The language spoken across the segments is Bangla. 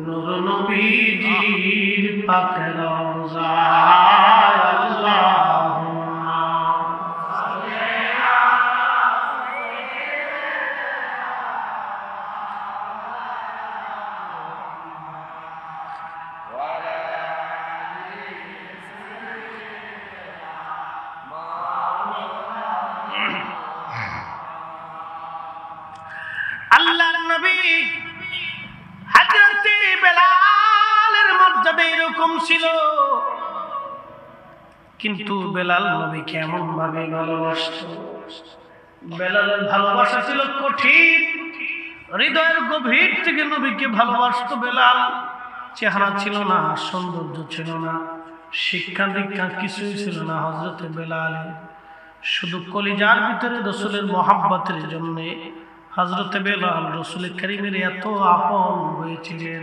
নূর নবীজির পাক রওজায় আল্লাহুম্মা সাল্লি আল্লাহর নবী হযরত বেলালের মর্যাদা এরকম ছিল, কিন্তু বেলাল নবী কেমন ভাবে ভালোবাসতো। বেলালের ভালোবাসা ছিল কঠিন, হৃদয়ের গভীর থেকে নবীকে ভালোবাসতো বেলাল। চেহারা ছিল না, সৌন্দর্য ছিল না, শিক্ষা দীক্ষা কিছুই ছিল না হযরত বেলালের, শুধু কলিজার ভিতরে রাসূলের মহব্বতের জন্য হযরত বেলাল রাসূল কারীমের এত আপন হয়েছিলেন।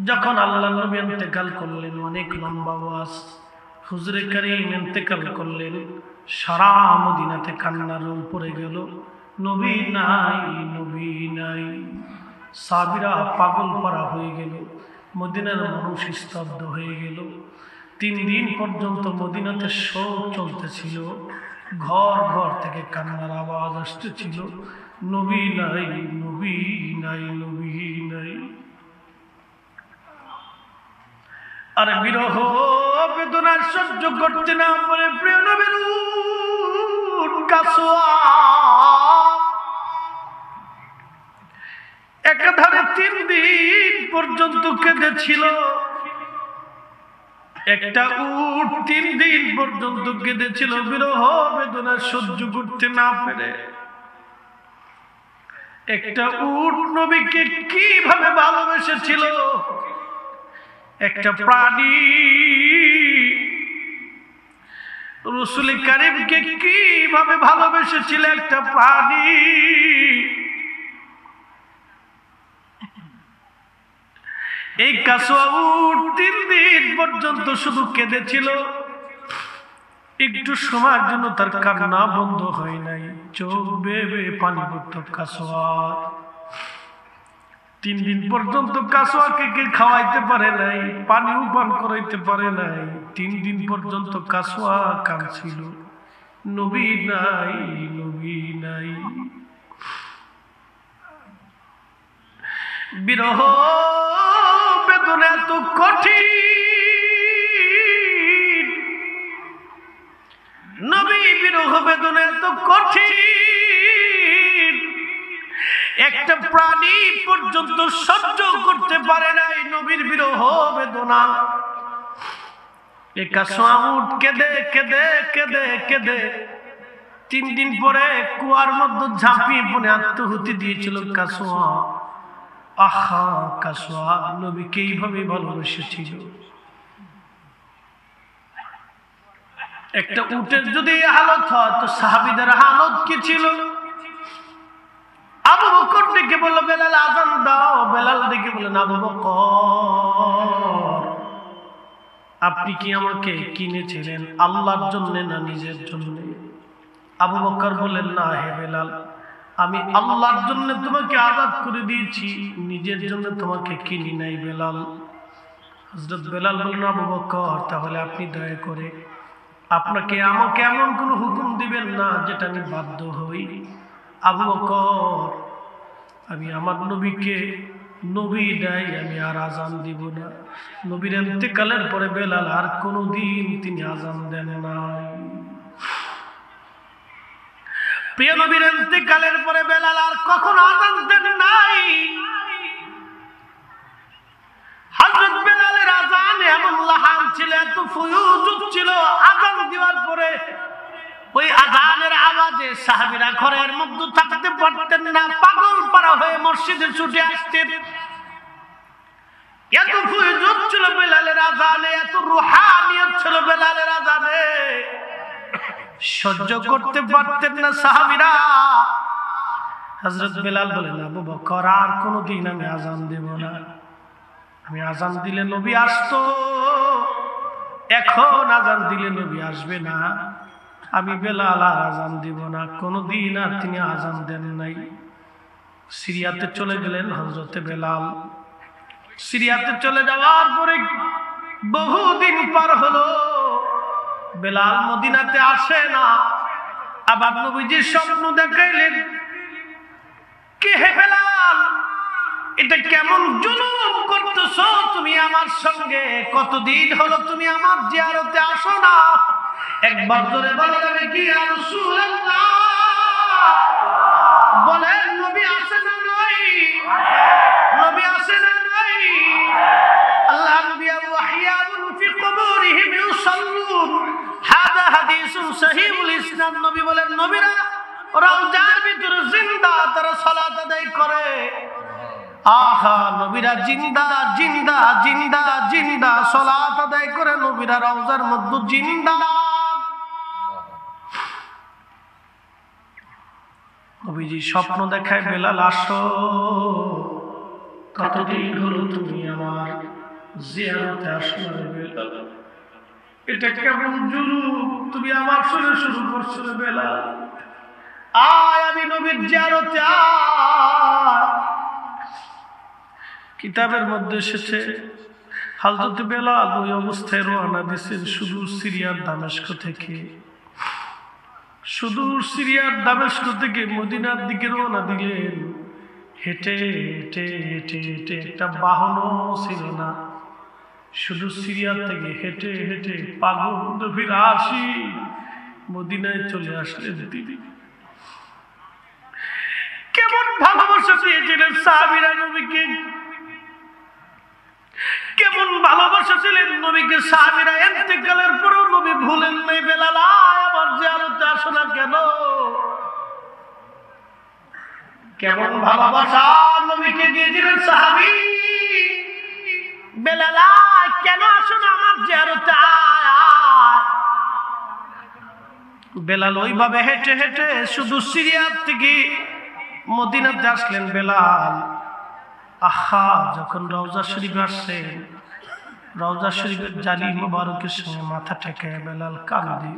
যখন আল্লাহর নবী ইন্তেকাল করলেন, অনেক লম্বা ওয়াজ, হুজুরে কারীম ইন্তেকাল করলেন, সারা মদিনাতে কান্নার রোল পড়ে গেল, নবী নাই, নবী নাই। সাহাবীরা পাগল পারা হয়ে গেল, মদিনার মানুষ স্তব্ধ হয়ে গেল। 3 দিন পর্যন্ত মদিনাতে শোক চলতেছিল, ঘর ঘর থেকে কান্নার আওয়াজ আসতেছিল, নবী নাই, নবী নাই, নবী নাই। আর বিরহ বেদনা সহ্য করতে না পারে প্রিয় নবীর উট কাসওয়া একাধারে 3 দিন পর্যন্ত কেঁদেছিল। একটা উট 3 দিন পর্যন্ত কেঁদেছিল বিরহ বেদনা সহ্য করতে না পেরে। একটা উট নবীকে কিভাবে ভালোবেসেছিল, একটা প্রাণী রাসূল কারীমকে কিভাবে ভালোবেসেছিল, একটা প্রাণী। এই কাসওয়া উট 3 দিন পর্যন্ত শুধু কেঁদেছিল, একটু সময়ের জন্য তার কান্না বন্ধ হয় নাই, চোখ বেয়ে বেয়ে পানি পড়ত কাসওয়া। 3 দিন পর্যন্ত কাসওয়াকে কে খাওয়াইতে পারে নাই, পানিও পান করাইতে পারে নাই। 3 দিন পর্যন্ত কাসওয়া কাঁদছিল, নবী নাই, নবী নাই। বিরহ বেদনা এত কঠিন, নবী বিরহ বেদনা এত কঠিন, একটা প্রাণী পর্যন্ত সহ্য করতে পারে নাই নবীর বিরহ বেদনা। এই কাসওয়া উট কেঁদে কেঁদে কেঁদে কেঁদে 3 দিন পরে কুয়ার মধ্যে ঝাঁপিয়ে পড়ে আত্মহুতি দিয়েছিল কাসওয়া। আহা, কাসওয়া নবীকে এইভাবে ভালোবেসেছিল। একটা উটের যদি এই হালত হয়, তো সাহাবীদের হালত কি ছিল? আবু বকর ডেকে বলল, বেলাল আযান দাও। বেলাল ডেকে বললেন, আবু বকর, আপনি কি আমাকে কিনেছিলেন আল্লাহর জন্য না নিজের জন্য? আবু বকর বললেন, না হে বেলাল, আমি আল্লাহর জন্য তোমাকে আযাদ করে দিয়েছি, নিজের জন্য তোমাকে কিনি নাই বেলাল। হযরত বেলাল বললেন, আবু বকর, তাহলে আপনি দয়া করে আপনাকে আমাকে এমন কোনো হুকুম দিবেন না যেটা আমি বাধ্য হই। আবু বকর, আমি আমার নবীকে, নবী নাই, আমি আর আযান দিব না। নবীর ইন্তেকালের পরে বেলাল আর কোনোদিন তিনি আযান দেন নাই। প্রিয় নবীর ইন্তেকালের পরে বেলাল আর কখনো আযান দেন নাই। হযরত বেলালের আযান এমন লাহান ছিল, এত ফুয়ুজ ছিল, আযান দেওয়ার পরে ওই আযানের আওয়াজে সাহাবীরা ঘরের মধ্যে থাকতে পারতেন না, পাগল পারা হয়ে মসজিদে ছুটে আসতেন। এত ফুয়ুজ ছিল বেলালের আযানে, এত রুহানিয়ত ছিল বেলালের আযানে, সহ্য করতে পারতেন না সাহাবীরা। হযরত বেলাল বলেন, আবু বকর, আর কোনোদিন আমি আযান দেব না। আমি আযান দিলে নবী আসতো, এখন আযান দিলে নবী আসবে না। আমি বেলাল আর আযান দিব না। কোনোদিন আর তিনি আযান দেন নাই। সিরিয়াতে চলে গেলেন হযরতে বেলাল। সিরিয়াতে চলে যাওয়ার পরে বহুদিন পার হলো, বেলাল মদিনাতে আসে না। আবার নবীজি স্বপ্ন দেখাইলেন, কে হে বেলাল, এটা কেমন জুলুম করতেছো তুমি আমার সঙ্গে? কতদিন হলো তুমি আমার জিয়ারতে আসো না? একবার ধরে বলে যাবে কি ইয়া রাসূলুল্লাহ, বলেন নবী আসে না নাই? নবী আসে না নাই? আল্লাহ নবী ওয়াহিয়াবুন ফি কুবুরিহিম ইউসাল্লুন, হাদা হাদিসুন সহিহুল ইসনাদ। নবী বলেন নবীরা রওজার ভিতরে জিন্দা, তারা সালাত আদায় করে। আহা, নবীরা জিন্দা জিন্দা জিন্দা জিন্দা সালাত আদায় করে, নবীরা রওজার মধ্যে জিন্দা। নবীজি স্বপ্ন দেখায়, বেলাল আসো, কতদিন হলো তুমি আমার জিয়ারতে আসো না বেলাল? এটা কেমন জুলুম তুমি আমার শুনে শুরু করছো রে বেলাল? আয় আমি নবীর জিয়ারতে আয়। কিতাবের মধ্যে এসেছে হযরত বেলাল ওই অবস্থায় রওনা দিয়েছেন সুদূর সিরিয়ার দামেস্ক থেকে। সুদূর সিরিয়ার দামেস্ক থেকে মদিনার দিকে রওনা দিলেন। হেঁটে হেঁটে হেঁটে হেঁটে, একটা বাহনও ছিল না। শুধু সিরিয়া থেকে হেঁটে হেঁটে পাগল নবীর আসি মদিনায় চলে আসলেন তিনি। কেমন ভালোবাসা দিয়েছিলেন সাহাবীরা নবীকে, কেমন ভালোবাসা ছিলেন নবীকে সাহাবীরা। ইন্তেকালের পরেও নবী ভুলেন নাই, বেলাল আমার জিয়ারতে আসো না কেন? কেমন ভালোবাসা নবীকে দিয়েছিলেন সাহাবী। বেলাল কেন আসো না আমার জিয়ারতে? বেলাল ওইভাবে হেঁটে হেঁটে শুধু সিরিয়ার থেকে মদিনাতে আসলেন বেলাল। আহা, যখন রওজা শরীফ আসছেন, রওজা শরীফের জালি মুবারকের সঙ্গে মাথা ঠেকে বেলাল কাঁদে।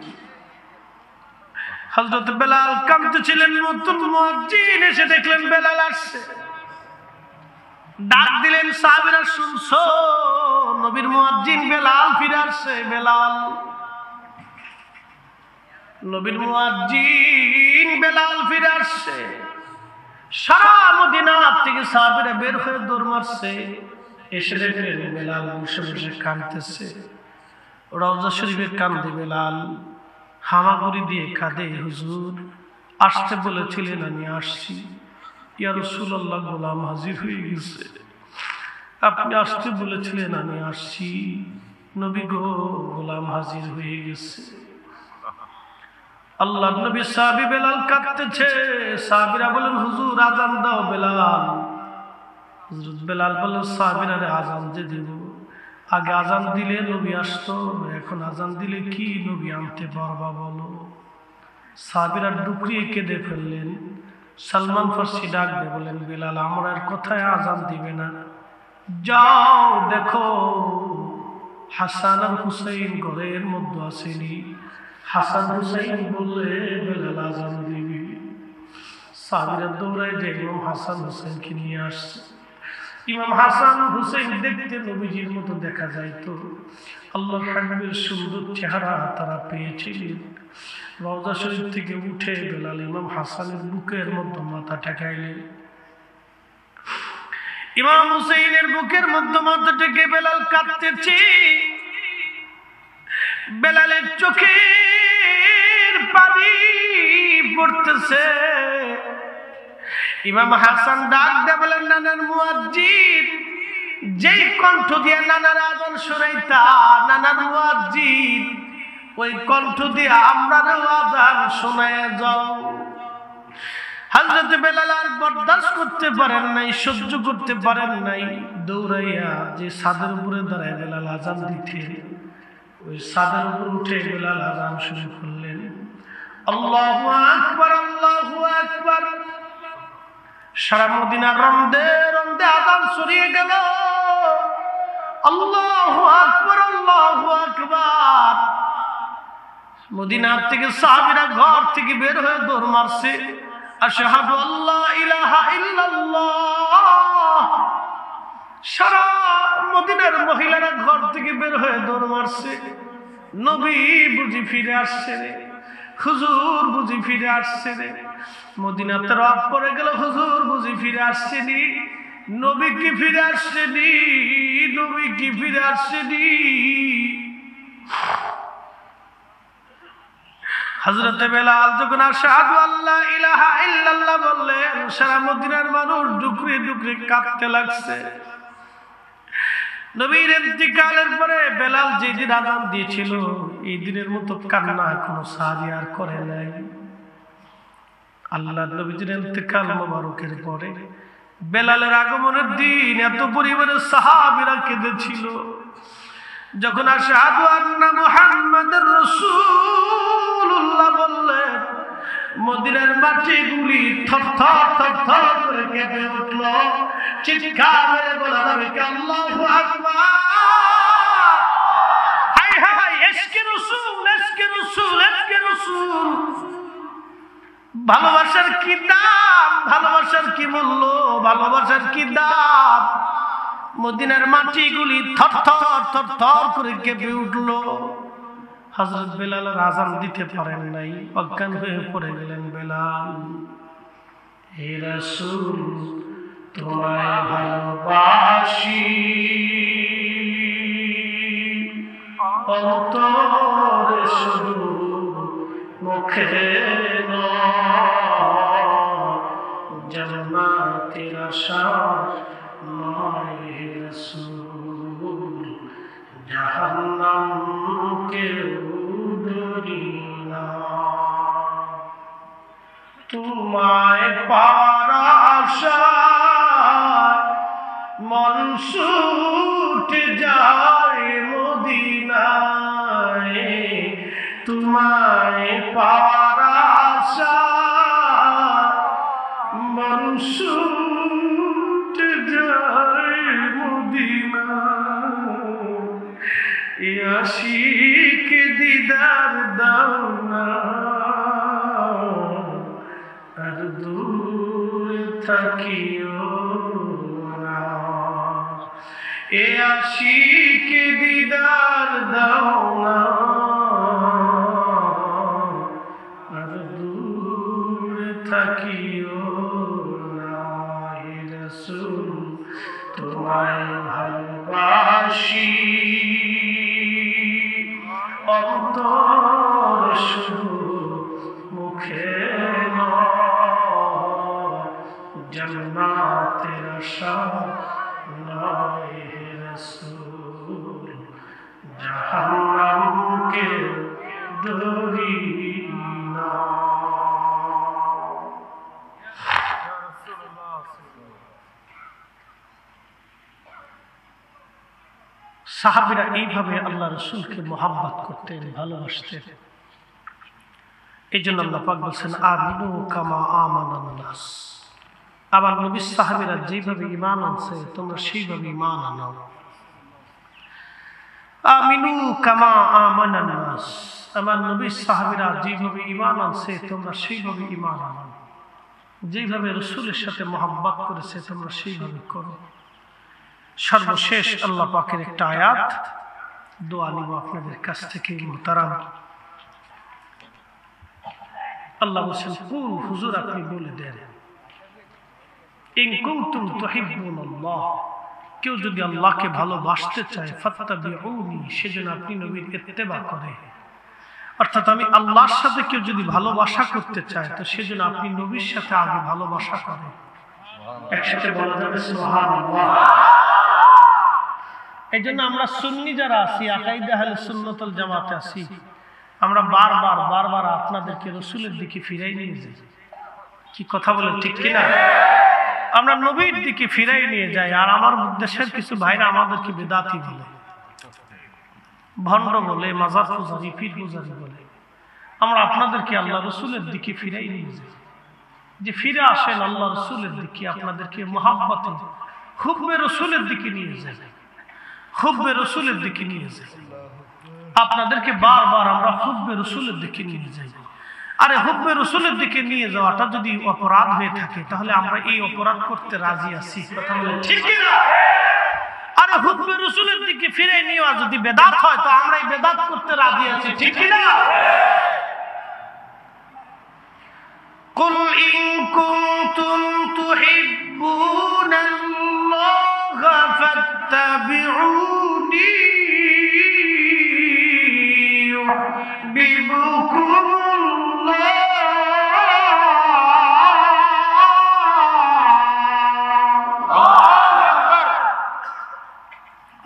হযরত বেলাল কাঁদতেছিলেন, নতুন মুয়াজ্জিন এসে দেখলেন বেলাল আসছে, ডাক দিলেন, সাহাবীরা শুনছো? নবীর মুয়াজ্জিন বেলাল ফিরে আসছে। বেলাল, নবীর মুয়াজ্জিন বেলাল ফিরে আসছে। সারা মদিনা থেকে সাহাবীরা বের হয়ে দৌড় মারছে, এসে দেখলেন বেলাল বসে বসে কাঁদতেছে। রওজা শরীফে কান্দে বেলাল, হামাগুড়ি দিয়ে কাঁদে। হুজুর আসতে বলেছিলেন, আমি আসছি। ইয়া রাসূলুল্লাহ, গোলাম হাজির হয়ে গেছে। আপনি আসতে বলেছিলেন, আমি আসছি। নবী গো, গোলাম হাজির হয়ে গেছে। আল্লাহ নবী সাহাবী বেলাল কাঁদতেছে। সাহাবীরা বলেন, হুজুর আযান দাও বেলাল। হযরত বেলাল বলেন, সাহাবীরা আযান যে দেব, আগে আযান দিলে নবী আসতো, এখন আযান দিলে কি নবী আনতে পারবা বলো? সাহাবীরা ডুকরিয়ে কেঁদে ফেললেন। সালমান ফার্সি ডাক দিয়ে বলেন, বেলাল আমরা আর কথায় আযান দিবে না, যাও দেখো হাসান আর হুসাইন ঘরের মধ্যে আসেনি। হাসান হুসাইন বললে বেলাল আযান দিবি। সাহাবীরা দৌড়ায় যে ইমাম হাসান হুসাইনকে নিয়ে আসছে। ইমাম হাসান হুসাইন দেখতে নবীজির মতো দেখা যাইতো। আল্লাহর হাবিবের সুন্দর চেহারা তারা পেয়েছিলেন। রওজা শরীফ থেকে উঠে বেলাল ইমাম হাসানের বুকের মধ্যে মাথা ঠেকাইলেন। ইমাম হুসাইনের বুকের মধ্যে মাথা ঠেকে বেলাল কাঁদতেছে। বেলালের চোখের পানি পড়তেছে। ইমাম হাসান ডাক দিয়ে বলেন, নানার মুয়াজ্জিন, যেই কণ্ঠ দিয়ে নানার আযান শোনাইতা, নানার মুয়াজ্জিন ওই কণ্ঠ দিয়ে আমরাও আযান শোনায় যাও। হযরত বেলাল আর বরদাস্ত করতে পারেন নাই, সহ্য করতে পারেন নাই, দৌড়াইয়া যে ছাদের উপরে দাঁড়ায় বেলাল আযান দিতেন, ওই ছাদের উপর উঠে বেলাল আযান শুরু করলেন। আল্লাহু আকবার, আল্লাহু আকবার। সারা মদিনা রন্দে রন্দে আযান ছড়িয়ে গেল। আল্লাহু আকবার, আল্লাহু আকবার। মদিনা থেকে সাহাবীরা ঘর থেকে বের হয়ে দৌড় মারছে, আশহাদু আল্লা ইলাহা ইল্লাল্লাহ সারা মদিনার মহিলারা ঘর থেকে বের হয়ে দৌড় মারছে, নবী বুঝি ফিরে আসছে রে, হুজুর বুঝি ফিরে আসছে রে। মদিনাতে রাত পড়ে গেল, হুজুর বুঝি ফিরে আসছেনি, নবী কি ফিরে আসছেনি, নবী কি ফিরে আসছেনি। হযরতে বেলাল যখন আশহাদু আল্লা ইলাহা ইল্লাল্লাহ বললেন, সারা মদিনার মানুষ ডুকরে ডুকরে কাঁদতে লাগছে। নবীর ইন্তিকালের পরে বেলাল যেদিন আযান দিয়েছিল, এই দিনের মতো কান্না কোনো সাহাবী আর করে নাই। আল্লাহর নবীর ইন্তিকাল মোবারকের পরে বেলালের আগমনের দিন এত পরিমাণে সাহাবীরা কেঁদেছিল। যখন আশহাদু আন্না মুহাম্মাদুর রাসূলুল্লাহ বললেন, মদিনার মাটিগুলি থরথর থরথর করে কেঁপে উঠল। চিৎকার মেরে বলা যাবে আল্লাহু আকবার, হায় হায় ইশকে রাসূল, ইশকে রাসূল, ইশকে রাসূল। ভালোবাসার কি দাম, ভালোবাসার কি মূল্য, ভালোবাসার কি দাম। মদিনার মাটিগুলি থরথর থরথর করে কেঁপে উঠল। হযরত বেলাল আযান দিতে পারেন নাই, অজ্ঞান হয়ে পড়ে গেলেন বেলাল। হে রাসূল তোমায় ভালোবাসি, অন্তরে শুধু মুখে নয়, জান্নাতের আশা নয় হে রাসূল, জাহান্নাম কেউ ডরি না। তোমায় পাওয়ার আশায় মন ছুটে যায় মদিনায়, তোমায় পাওয়ার আশায় মন ছুটে যায় মদিনায়। এ আশিক দিদার দাও না, আর দূর থাকিও না। এ আশিক দিদার দাও না, আর দূর থাকিও না। হে রাসূল তোমায় ভালোবাসি, অন্তর শুধু মুখে নয়, জান্নাতের আশা নয় হে রাসূল, জাহান্নাম কেউ ডরি না। সাহাবীরা এইভাবে আল্লাহ রাসূলকে মুহাব্বত করতেন, ভালোবাসতেন। এই জন্য আল্লাহ পাক বলছেন আমিনু কামা আমানান নাস। আমার নবীর সাহাবীরা যেভাবে ঈমান আনছে তোমরা সেইভাবে ঈমান আনো। আমিনু কামা আমানান নাস, আমার নবীর সাহাবীরা যেভাবে ঈমান আনছে তোমরা সেইভাবে ঈমান আনো। যেভাবে রাসূলের সাথে মুহাব্বত করেছে তোমরা সেইভাবে করো। সর্বশেষ আল্লাহ পাকের একটা আয়াত দোয়া নিব আপনাদের কাছ থেকে। মুহতারাম, আল্লাহ বলেন কুল হুজুর আপনি বলে দেন, ইন কুনতুম তুহিব্বুনাল্লাহ, কেউ যদি আল্লাহকে ভালোবাসতে চায় ফাত্তাবিউনি, সেজন্য আপনি নবীর ইত্তেবা করে। অর্থাৎ আমি আল্লাহর সাথে কেউ যদি ভালোবাসা করতে চায় তো সেজন্য আপনি নবীর সাথে আগে ভালোবাসা করে। একসাথে বলা যাবে সুবহানাল্লাহ। এই জন্য আমরা সুন্নি যারা আছি, আকাইদা আহলে সুন্নাত ওয়াল জামাতে আছি, আমরা বারবার বারবার আপনাদেরকে রাসূলের দিকে ফিরাই নিয়ে যাই। কি কথা বলেন ঠিক কিনা? আমরা নবীর দিকে ফিরাই নিয়ে যাই। আর আমার দেশের কিছু ভাইরা আমাদেরকে বেদাতি বলে, ভণ্ড বলে, মাজার পূজারি, পীর পূজারি বলে। আমরা আপনাদেরকে আল্লাহ রাসূলের দিকে ফিরাই নিয়ে যাই, যে ফিরে আসেন আল্লাহ রাসূলের দিকে, আপনাদেরকে মুহাব্বতে হুব্বে রাসূলের দিকে নিয়ে যাই, হুব্বে রাসূলের দিকে নিয়ে যাই। আপনাদেরকে বারবার আমরা হুব্বে রাসূলের দিকে নিয়ে যাই। আরে হুব্বে রাসূলের দিকে নিয়ে যাওয়াটা যদি অপরাধ হয়ে থাকে তাহলে আমরা এই অপরাধ করতে রাজি আছি। কথা বলেন ঠিক কি না? রাসূলের দিকে ফিরে নেওয়া যদি বেদাত হয় তো আমরা এই বেদাত করতে রাজি আছি, ঠিক কি না? কুল ইন কুনতুম তুহিব্বুনাল্লাহা ফাত্তাবিউনি ইউহিব্বুকুমুল্লাহ।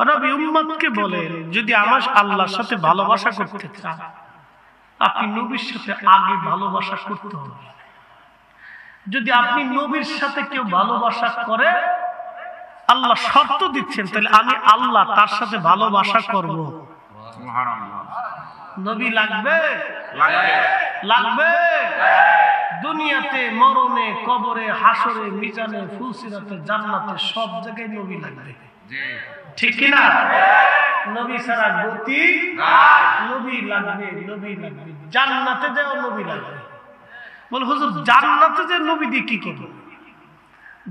নবী উম্মতকে বলেন, যদি আমার আল্লাহর সাথে ভালোবাসা করতে চান আপনি নবীর সাথে আগে ভালোবাসা করতে হবে। যদি আপনি নবীর সাথে কেউ ভালোবাসা করে আল্লাহ শর্ত দিচ্ছেন, তাহলে আমি আল্লাহ তার সাথে ভালোবাসা করব। নবী লাগবে লাগবে দুনিয়াতে, মরণে, কবরে, হাসরে, মিজানে, ফুলসিরাতে, জান্নাতে সব জায়গায় নবী লাগবে, ঠিক কি না? নবী ছাড়া গতি নাই, নবী লাগবে, নবী লাগবে। জান্নাতে যাও নবী লাগবে। বল হুজুর জান্নাতে যে নবী দিয়ে কি করব?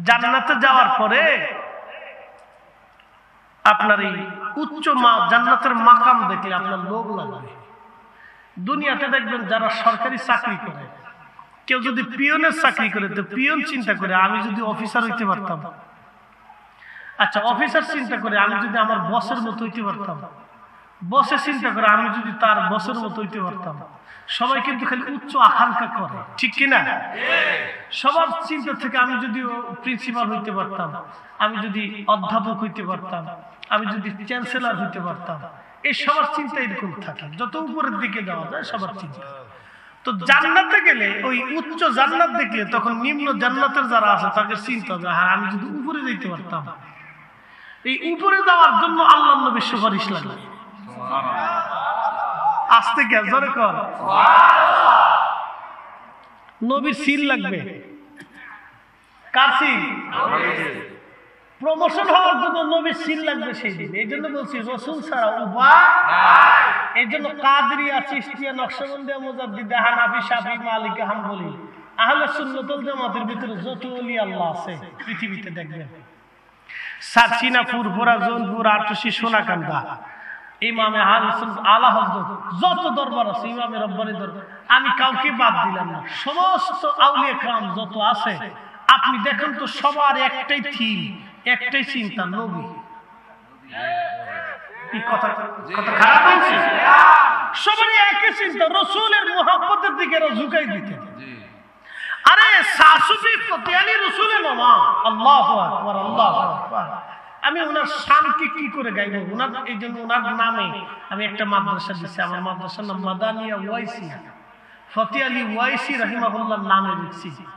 জান্নাতে যাওয়ার পরে আপনার এই উচ্চ জান্নাতের মাকাম দেখলে আপনার লোভ লাগবে। দুনিয়াতে দেখবেন যারা সরকারি চাকরি করে, কেউ যদি পিয়নের চাকরি করে তো পিয়ন চিন্তা করে আমি যদি অফিসার হইতে পারতাম। আচ্ছা, অফিসার চিন্তা করে আমি যদি আমার বসের মতো হইতে পারতাম। বসে চিন্তা করে আমি যদি তার বসের মতো হইতে পারতাম। সবাই কিন্তু খালি উচ্চ আকাঙ্ক্ষা করে, ঠিক কিনা? সবার চিন্তা থেকে আমি যদি প্রিন্সিপাল হইতে পারতাম, আমি যদি অধ্যাপক হইতে পারতাম, আমি যদি চ্যান্সেলর হইতে পারতাম, এই সবার চিন্তা এরকম থাকে। যত উপরের দিকে যাওয়া যায় সবার চিন্তা। তো জান্নাতে গেলে ওই উচ্চ জান্নাত দেখলে তখন নিম্ন জান্নাতের যারা আছে তাদের চিন্তা হবে, হ্যাঁ আমি যদি উপরে যেতে পারতাম। এই উপরে যাওয়ার জন্য আল্লাহর নবীর সুপারিশ লাগবে। আস্তে কে জোরে কর, নবীর সিল লাগবে। কার সিল? প্রমোশন হওয়ার জন্য নবীর সিল লাগবে সেই দিন। এই জন্য বলছি রাসূল ছাড়া উপায় নাই। এই জন্য কাদরিয়া, চিশতিয়া, নকশবন্দিয়া, মুজাদ্দিদা, হানাফি, শাফি, মালিকি, হাম্বলি, আহলে সুন্নাত ওয়াল জামাতের ভিতরে যত ওলি আল্লাহ আছে পৃথিবীতে দেখবেন, সারচিনা, ফুরফুরা, জৌনপুর, আটশি, সোনাকান্দা, ইমামে আহলে সুন্নাত, আলা হযরত, যত দরবার আছে, ইমামে রব্বানি দরবার, আমি কাউকে বাদ দিলাম না। সমস্ত আউলিয়া کرام যত আছে আপনি দেখেন তো সবার একটাই থিম, একটাই চিন্তা, নবী। এই কথা খারাপ হয়েছে? সবারই একই চিন্তা, রাসূলের মুহাব্বতের দিকে ঝুঁকাই দিতেন। আরে সাসুফি ফতিয়ানি রাসূলের মামা, আল্লাহু আকবার, আল্লাহু আকবার। আমি ওনার শানকে কি করে গাইবো? ওনার এই জন্য ওনার নামে আমি একটা মাদ্রাসা দিচ্ছি। আমার মাদ্রাসার নাম মাদানিয়া ওয়াইসি, ফতিয়ানি ওয়াইসি রাহিমাহুল্লাহর নামে লিখছি।